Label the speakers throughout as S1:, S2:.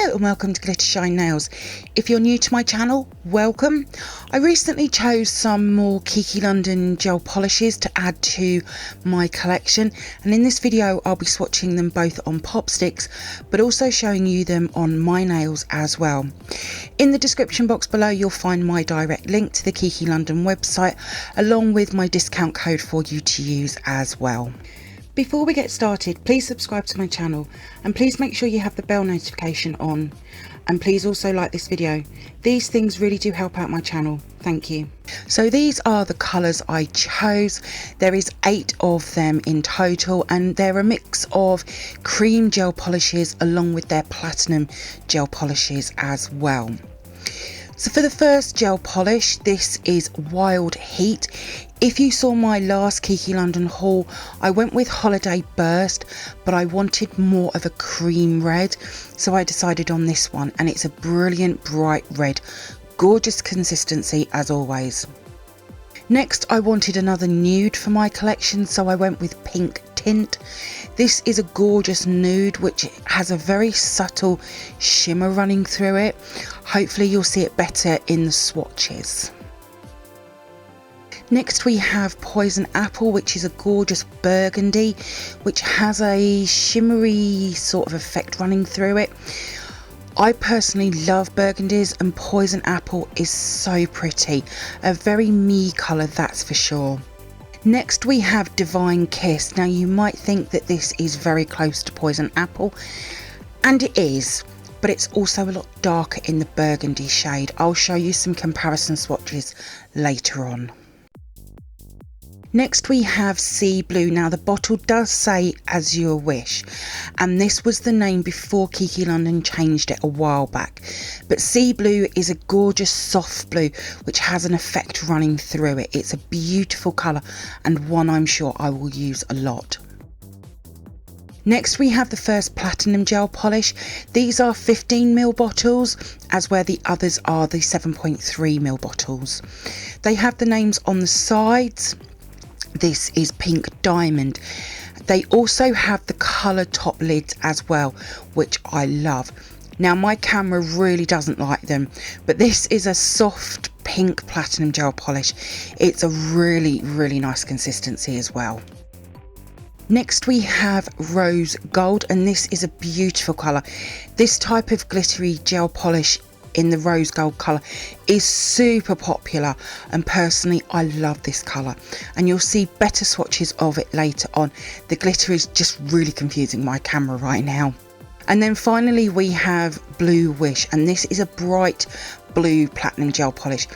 S1: Hello and welcome to glittershinenails. If you're new to my channel, welcome. I recently chose some more Kiki London Gel Polishes to add to my collection, and in this video I'll be swatching them both on pop sticks but also showing you them on my nails as well. In the description box below you'll find my direct link to the Kiki London website along with my discount code for you to use as well. Before we get started, please subscribe to my channel and please make sure you have the bell notification on, and please also like this video. These things really do help out my channel. Thank you. So these are the colours I chose. There is 8 of them in total and they're a mix of cream gel polishes along with their platinum gel polishes as well. So for the first gel polish, this is Wild Heat. If you saw my last Kiki London haul, I went with Holiday Burst, but I wanted more of a cream red, so I decided on this one, and it's a brilliant bright red, gorgeous consistency as always. Next, I wanted another nude for my collection, so I went with Pink Tint. This is a gorgeous nude which has a very subtle shimmer running through it. Hopefully you'll see it better in the swatches. Next we have Poison Apple, which is a gorgeous burgundy which has a shimmery sort of effect running through it. I personally love burgundies and Poison Apple is so pretty. A very me colour, that's for sure. Next we have Divine Kiss. Now you might think that this is very close to Poison Apple, and it is, but it's also a lot darker in the burgundy shade. I'll show you some comparison swatches later on. Next we have Sea Blue. Now the bottle does say Azure Wish, and this was the name before Kiki London changed it a while back. But Sea Blue is a gorgeous soft blue which has an effect running through it. It's a beautiful colour and one I'm sure I will use a lot. Next we have the first platinum gel polish. These are 15ml bottles, as where the others are the 7.3ml bottles. They have the names on the sides. This is Pink Diamond. They also have the colour top lids as well, which I love. Now my camera really doesn't like them, but this is a soft pink platinum gel polish. It's a really nice consistency as well. Next we have Rose Gold, and this is a beautiful colour. This type of glittery gel polish in the rose gold colour is super popular, and personally I love this colour, and you'll see better swatches of it later on. The glitter is just really confusing my camera right now. And then finally we have Blue Wish, and this is a bright blue platinum gel polish.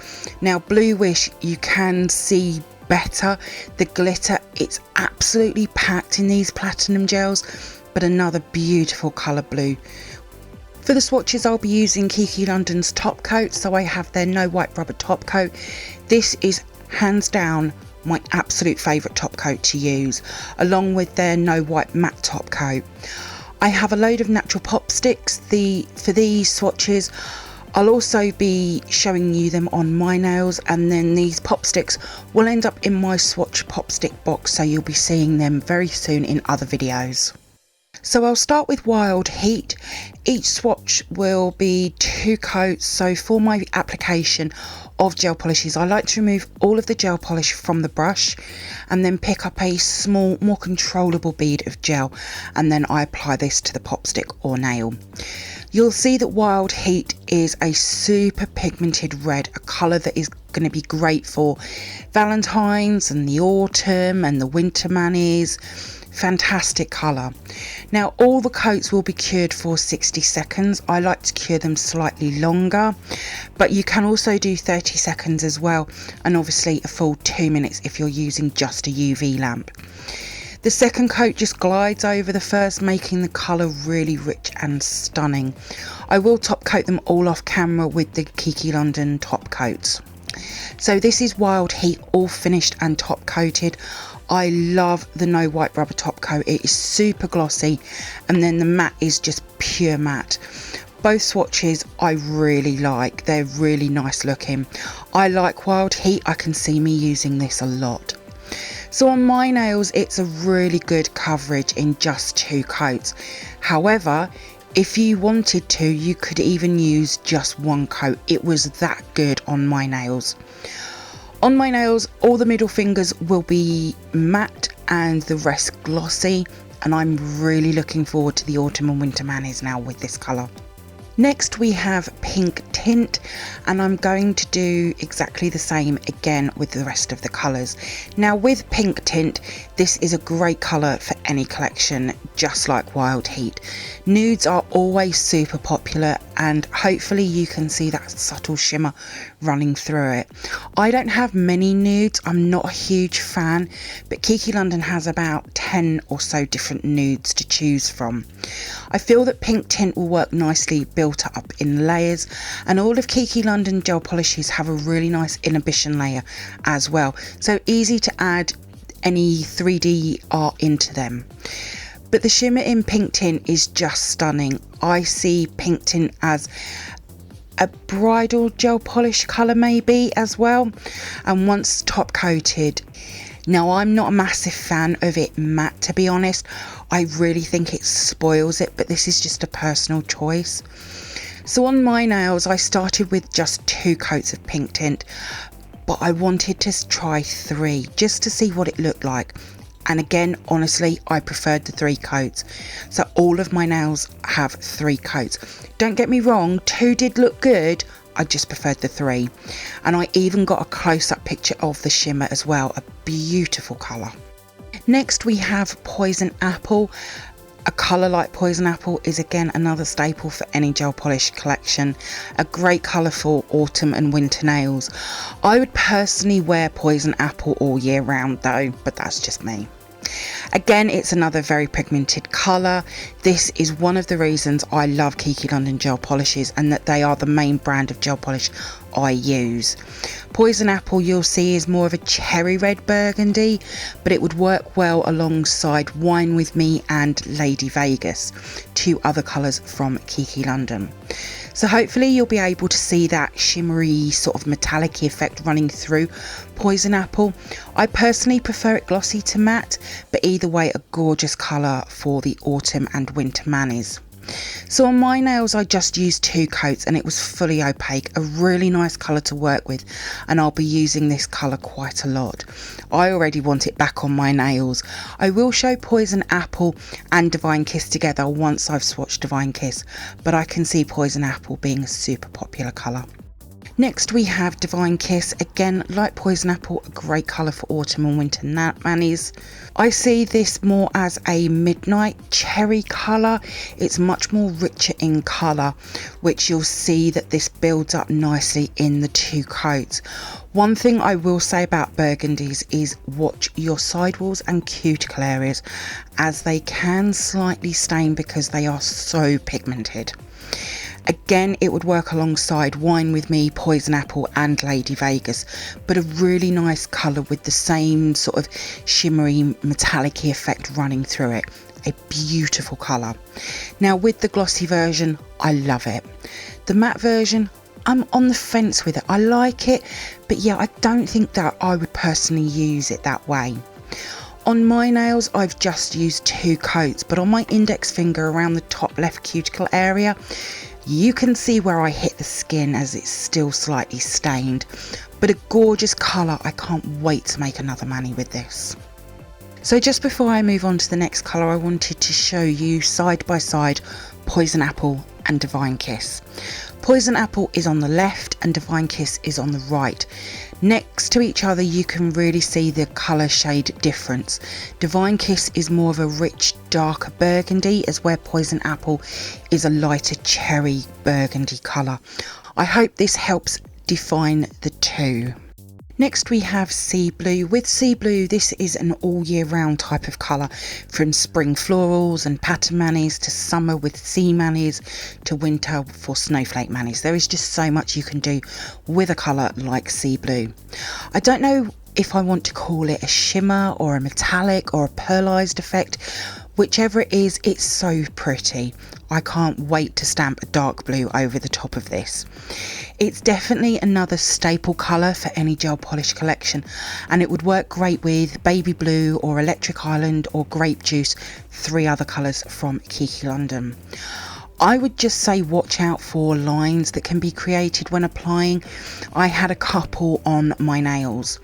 S1: Now Blue Wish, you can see better the glitter. It's absolutely packed in these platinum gels, but another beautiful colour blue. For the swatches I'll be using Kiki London's top coat, so I have their no white rubber top coat. This is hands down my absolute favourite top coat to use, along with their no white matte top coat. I have a load of natural pop sticks for these swatches. I'll also be showing you them on my nails, and then these pop sticks will end up in my swatch pop stick box, so you'll be seeing them very soon in other videos. So I'll start with Wild Heat. Each swatch will be 2 coats, so for my application of gel polishes I like to remove all of the gel polish from the brush and then pick up a small, more controllable bead of gel, and then I apply this to the pop stick or nail. You'll see that Wild Heat is a super pigmented red, a colour that is going to be great for Valentine's and the autumn and the winter manis. Fantastic colour. Now all the coats will be cured for 60 seconds. I like to cure them slightly longer, but you can also do 30 seconds as well, and obviously a full 2 minutes if you're using just a UV lamp. The second coat just glides over the first, making the colour really rich and stunning. I will top coat them all off camera with the Kiki London top coats. So this is Wild Heat, all finished and top coated. I love the no white rubber top coat. It is super glossy, and then the matte is just pure matte. Both swatches I really like. They're really nice looking. I like Wild Heat. I can see me using this a lot. So on my nails it's a really good coverage in just 2 coats. However, If you wanted to, you could even use just one coat. It was that good on my nails. On my nails, all the middle fingers will be matte and the rest glossy, and I'm really looking forward to the autumn and winter manis now with this colour. Next we have pink tint, and I'm going to do exactly the same again with the rest of the colours. Now with pink tint, this is a great colour for any collection, just like Wild Heat. Nudes are always super popular, and hopefully you can see that subtle shimmer running through it. I don't have many nudes, I'm not a huge fan, but Kiki London has about 10 or so different nudes to choose from. I feel that pink tint will work nicely built up in layers, and all of Kiki London gel polishes have a really nice inhibition layer as well, so easy to add any 3D art into them. But the shimmer in pink tint is just stunning. I see pink tint as a bridal gel polish colour maybe as well, and once top coated. Now I'm not a massive fan of it matte, to be honest. I really think it spoils it, but this is just a personal choice. So on my nails I started with just 2 coats of pink tint, but I wanted to try 3 just to see what it looked like. And again, honestly, I preferred the 3 coats. So all of my nails have 3 coats. Don't get me wrong, 2 did look good, I just preferred the 3. And I even got a close-up picture of the shimmer as well, a beautiful colour. Next we have Poison Apple. A colour like Poison Apple is again another staple for any gel polish collection. A great colour for autumn and winter nails. I would personally wear Poison Apple all year round though, but that's just me. Again, it's another very pigmented colour. This is one of the reasons I love Kiki London Gel Polishes, and that they are the main brand of gel polish I use. Poison Apple, you'll see, is more of a cherry red burgundy, but it would work well alongside Wine With Me and Lady Vegas, 2 other colours from Kiki London. So hopefully you'll be able to see that shimmery sort of metallic effect running through Poison Apple. I personally prefer it glossy to matte, but either way a gorgeous colour for the autumn and winter manis. So on my nails I just used 2 coats and it was fully opaque, a really nice colour to work with, and I'll be using this colour quite a lot. I already want it back on my nails. I will show Poison Apple and Divine Kiss together once I've swatched Divine Kiss, but I can see Poison Apple being a super popular colour. Next we have Divine Kiss, again like Poison Apple, a great colour for autumn and winter manis. I see this more as a midnight cherry colour. It's much more richer in colour, which you'll see that this builds up nicely in the 2 coats. One thing I will say about burgundies is watch your sidewalls and cuticle areas, as they can slightly stain because they are so pigmented. Again, it would work alongside Wine With Me, Poison Apple and Lady Vegas, but a really nice colour with the same sort of shimmery metallic effect running through it. A beautiful colour. Now with the glossy version, I love it. The matte version, I'm on the fence with it. I like it, but yeah, I don't think that I would personally use it that way. On my nails, I've just used 2 coats, but on my index finger around the top left cuticle area, you can see where I hit the skin as it's still slightly stained, but a gorgeous colour. I can't wait to make another mani with this. So just before I move on to the next colour, I wanted to show you side by side Poison Apple and Divine Kiss. Poison Apple is on the left and Divine Kiss is on the right. Next to each other you can really see the colour shade difference. Divine Kiss is more of a rich darker burgundy, as where Poison Apple is a lighter cherry burgundy colour. I hope this helps define the 2. Next we have Sea Blue. With Sea Blue, this is an all year round type of colour, from spring florals and pattern manis to summer with sea manis to winter for snowflake manis. There is just so much you can do with a colour like Sea Blue. I don't know if I want to call it a shimmer or a metallic or a pearlized effect. Whichever it is, it's so pretty. I can't wait to stamp a dark blue over the top of this. It's definitely another staple colour for any gel polish collection, and it would work great with baby blue or electric island or grape juice, 3 other colours from Kiki London. I would just say watch out for lines that can be created when applying. I had a couple on my nails.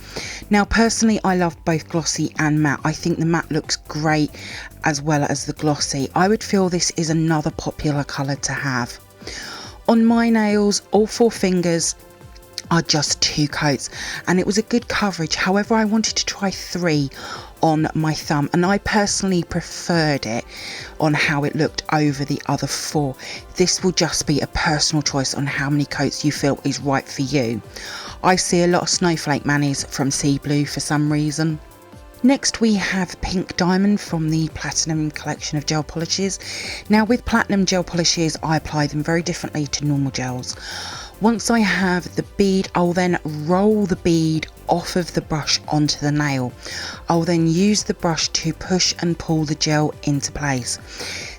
S1: Now personally I love both glossy and matte. I think the matte looks great as well as the glossy. I would feel this is another popular colour to have. On my nails, all 4 fingers are just 2 coats and it was a good coverage. However, I wanted to try 3 on my thumb and I personally preferred it on how it looked over the other 4. This will just be a personal choice on how many coats you feel is right for you. I see a lot of snowflake manis from Sea Blue for some reason. Next we have Pink Diamond from the Platinum collection of gel polishes. Now with Platinum gel polishes I apply them very differently to normal gels. Once I have the bead, I'll then roll the bead off of the brush onto the nail. I'll then use the brush to push and pull the gel into place.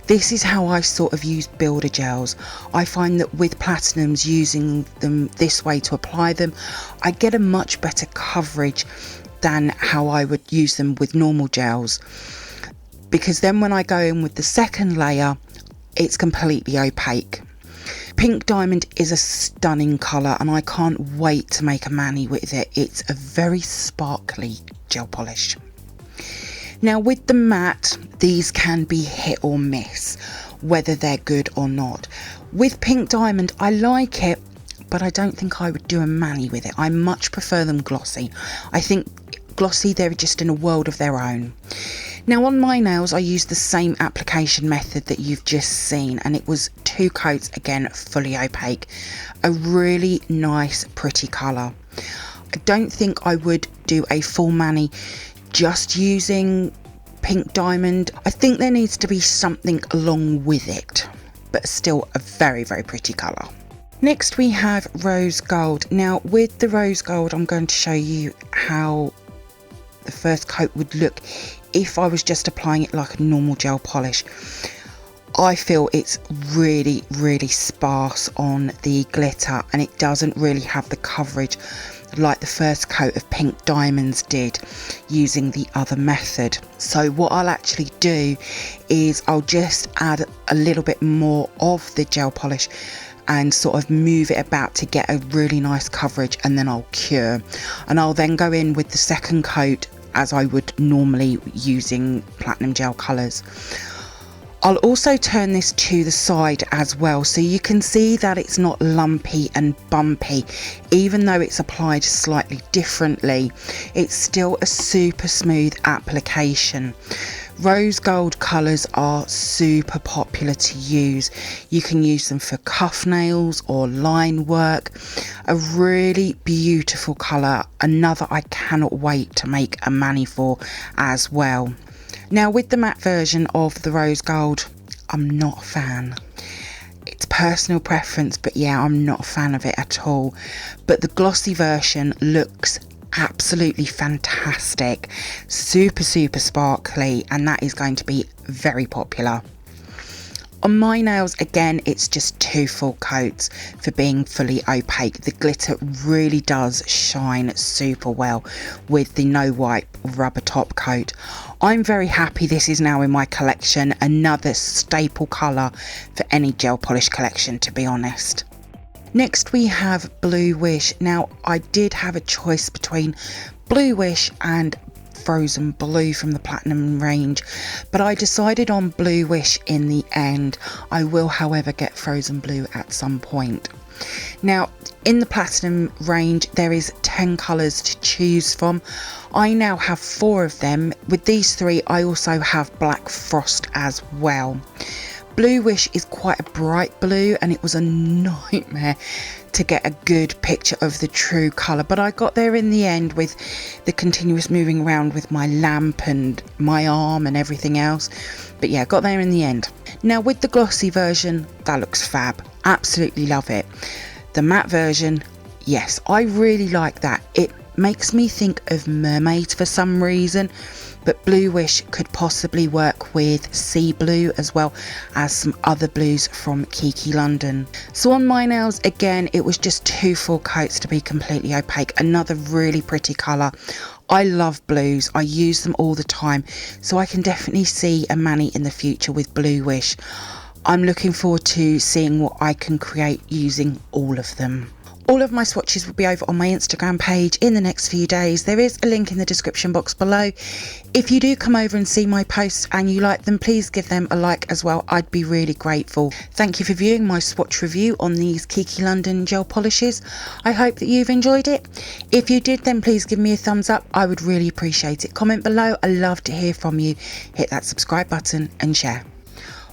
S1: This is how I sort of use builder gels. I find that with Platinums, using them this way to apply them, I get a much better coverage than how I would use them with normal gels. Because then when I go in with the second layer, it's completely opaque. Pink Diamond is a stunning colour and I can't wait to make a mani with it. It's a very sparkly gel polish. Now with the matte, these can be hit or miss, whether they're good or not. With Pink Diamond, I like it, but I don't think I would do a mani with it. I much prefer them glossy. I think glossy, they're just in a world of their own. Now on my nails I used the same application method that you've just seen and it was 2 coats, again fully opaque. A really nice pretty colour. I don't think I would do a full mani just using Pink Diamond. I think there needs to be something along with it, but still a very pretty colour. Next we have Rose Gold. Now with the Rose Gold I'm going to show you how the first coat would look if I was just applying it like a normal gel polish. I feel it's really sparse on the glitter and it doesn't really have the coverage like the first coat of Pink Diamonds did using the other method. So what I'll actually do is I'll just add a little bit more of the gel polish and sort of move it about to get a really nice coverage, and then I'll cure, and I'll then go in with the second coat as I would normally using Platinum gel colours. I'll also turn this to the side as well so you can see that it's not lumpy and bumpy. Even though it's applied slightly differently, it's still a super smooth application. Rose gold colours are super popular to use. You can use them for cuff nails or line work. A really beautiful colour, another I cannot wait to make a mani for as well. Now with the matte version of the rose gold, I'm not a fan. It's personal preference, but yeah, I'm not a fan of it at all. But the glossy version looks absolutely fantastic, super sparkly, and that is going to be very popular. On my nails, again, it's just 2 full coats for being fully opaque. The glitter really does shine super well with the no wipe rubber top coat. I'm very happy this is now in my collection, another staple colour for any gel polish collection, to be honest. Next we have Blue Wish. Now I did have a choice between Blue Wish and Frozen Blue from the Platinum range, but I decided on Blue Wish in the end. I will however get Frozen Blue at some point. Now in the Platinum range there is 10 colours to choose from. I now have 4 of them. With these 3 I also have Black Frost as well. Blue Wish is quite a bright blue and it was a nightmare to get a good picture of the true colour, but I got there in the end with the continuous moving around with my lamp and my arm and everything else. But yeah, got there in the end. Now with the glossy version, that looks fab. Absolutely love it. The matte version, yes, I really like that. It makes me think of mermaids for some reason, but Blue Wish could possibly work with Sea Blue as well as some other blues from Kiki London. So on my nails, again, it was just 2 full coats to be completely opaque. Another really pretty colour. I love blues, I use them all the time, so I can definitely see a mani in the future with Blue Wish. I'm looking forward to seeing what I can create using all of them. All of my swatches will be over on my Instagram page in the next few days. There is a link in the description box below. If you do come over and see my posts and you like them, please give them a like as well. I'd be really grateful. Thank you for viewing my swatch review on these Kiki London Gel Polishes. I hope that you've enjoyed it. If you did, then please give me a thumbs up. I would really appreciate it. Comment below. I love to hear from you. Hit that subscribe button and share.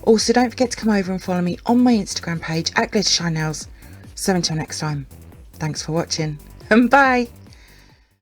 S1: Also, don't forget to come over and follow me on my Instagram page at glittershinenails. So until next time, thanks for watching and bye.